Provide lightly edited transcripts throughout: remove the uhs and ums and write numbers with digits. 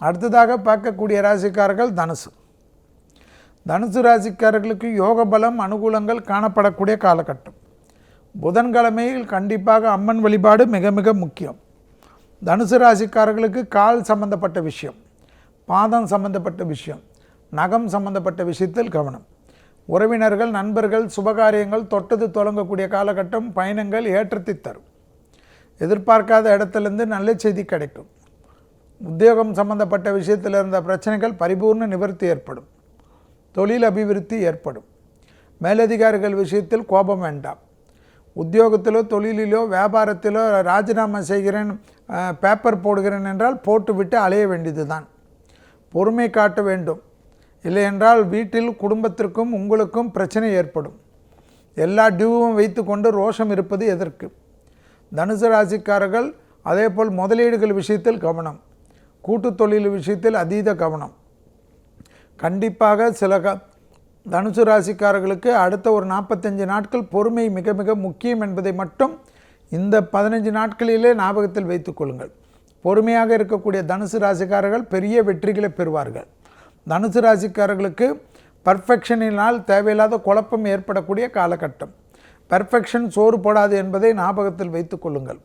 அடுத்ததாக பார்க்கக்கூடிய ராசிக்காரர்கள் தனுசு. தனுசு ராசிக்காரர்களுக்கு யோக பலம் அனுகூலங்கள் காணப்படக்கூடிய காலகட்டம். புதன்கிழமையில் கண்டிப்பாக அம்மன் வழிபாடு மிக மிக முக்கியம். தனுசு ராசிக்காரர்களுக்கு கால் சம்பந்தப்பட்ட விஷயம், பாதம் சம்பந்தப்பட்ட விஷயம், நகம் சம்பந்தப்பட்ட விஷயத்தில் கவனம். உறவினர்கள், நண்பர்கள், சுபகாரியங்கள் தொட்டது தொடங்கக்கூடிய காலகட்டம். பயணங்கள் ஏற்றத்தை தரும். எதிர்பார்க்காத இடத்துலேருந்து நல்ல செய்தி கிடைக்கும். உத்தியோகம் சம்பந்தப்பட்ட விஷயத்தில் இருந்த பிரச்சனைகள் பரிபூர்ண நிவர்த்தி ஏற்படும். தொழில் அபிவிருத்தி ஏற்படும். மேலதிகாரிகள் விஷயத்தில் கோபம் வேண்டாம். உத்தியோகத்திலோ தொழிலிலோ வியாபாரத்திலோ ராஜினாமா செய்கிறேன், பேப்பர் போடுகிறேன் என்றால் போட்டுவிட்டு அலைய வேண்டியது தான். பொறுமை காட்ட வேண்டும். இல்லையென்றால் வீட்டில் குடும்பத்திற்கும் உங்களுக்கும் பிரச்சனை ஏற்படும். எல்லா டியூவும் வைத்து கொண்டு ரோஷம் இருப்பது எதற்கு? தனுசு ராசிக்காரர்கள் அதேபோல் முதலீடுகள் விஷயத்தில் கவனம். கூட்டு தொழில் விஷயத்தில் அதீத கவனம். கண்டிப்பாக தனுசு ராசிக்காரர்களுக்கு அடுத்த ஒரு 45 நாட்கள் பொறுமை மிக மிக முக்கியம் என்பதை மட்டும் இந்த 15 நாட்களிலே ஞாபகத்தில் வைத்துக் கொள்ளுங்கள். பொறுமையாக இருக்கக்கூடிய தனுசு ராசிக்காரர்கள் பெரிய வெற்றிகளை பெறுவார்கள். தனுசு ராசிக்காரர்களுக்கு பர்ஃபெக்ஷனினால் தேவையில்லாத குழப்பம் ஏற்படக்கூடிய காலகட்டம். பர்ஃபெக்ஷன் சோறு போடாது என்பதை ஞாபகத்தில் வைத்துக் கொள்ளுங்கள்.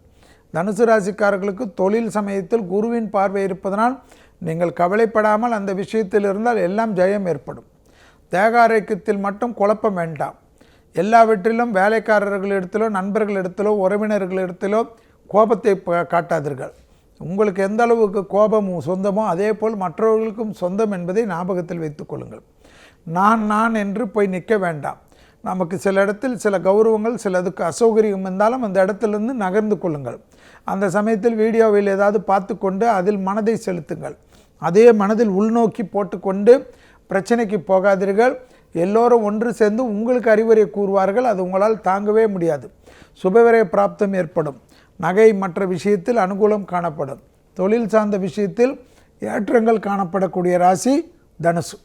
தனுசு ராசிக்காரர்களுக்கு தொழில் சமயத்தில் குருவின் பார்வை இருப்பதனால் நீங்கள் கவலைப்படாமல் அந்த விஷயத்தில் இருந்தால் எல்லாம் ஜெயம் ஏற்படும். தேக ஆரோக்கியத்தில் மட்டும் குழப்பம் வேண்டாம். எல்லாவற்றிலும் வேலைக்காரர்களிடத்திலோ, நண்பர்களிடத்திலோ, உறவினர்களிடத்திலோ கோபத்தை காட்டாதீர்கள். உங்களுக்கு எந்த அளவுக்கு கோபம் சொந்தமோ அதே போல் மற்றவர்களுக்கும் சொந்தம் என்பதை ஞாபகத்தில் வைத்துக் கொள்ளுங்கள். நான் என்று போய் நிற்க வேண்டாம். நமக்கு சில இடத்தில் சில கௌரவங்கள், சிலதுக்கு அசௌகரியம் இருந்தாலும் அந்த இடத்திலிருந்து நகர்ந்து கொள்ளுங்கள். அந்த சமயத்தில் வீடியோவில் ஏதாவது பார்த்து கொண்டு அதில் மனதை செலுத்துங்கள். அதே மனதில் உள்நோக்கி போட்டுக்கொண்டு பிரச்சனைக்கு போகாதீர்கள். எல்லோரும் ஒன்று சேர்ந்து உங்களுக்கு அறிவுரை கூறுவார்கள். அது உங்களால் தாங்கவே முடியாது. சுபவிரய பிராப்தம் ஏற்படும். நகை மற்ற விஷயத்தில் அனுகூலம் காணப்படும். தொழில் சார்ந்த விஷயத்தில் ஏற்றங்கள் காணப்படக்கூடிய ராசி தனுசு.